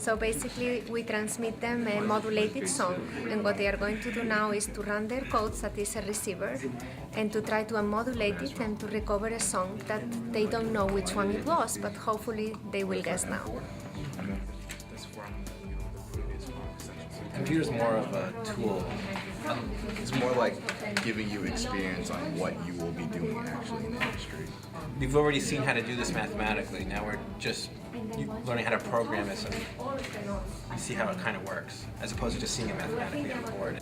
So basically, we transmit them a modulated song, and what they are going to do now is to run their codes at this receiver and to try to modulate it and to recover a song that they don't know which one it was, but hopefully they will guess now. Computer's more of a tool. It's more like giving you experience on what you will be doing actually in the industry. We've already seen how to do this mathematically. Now we're just learning how to program it so you see how it kind of works, as opposed to just seeing it mathematically on the board.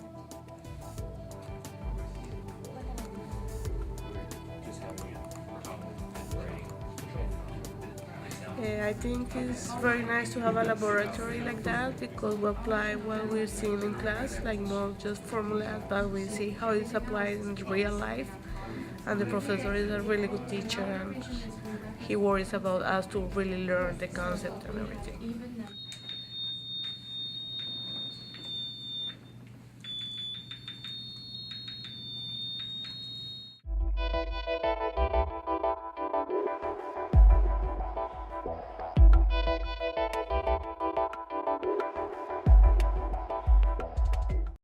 I think it's very nice to have a laboratory like that because we apply what we're seeing in class, like not just formulas, but we see how it's applied in real life. And the professor is a really good teacher and he worries about us to really learn the concept and everything.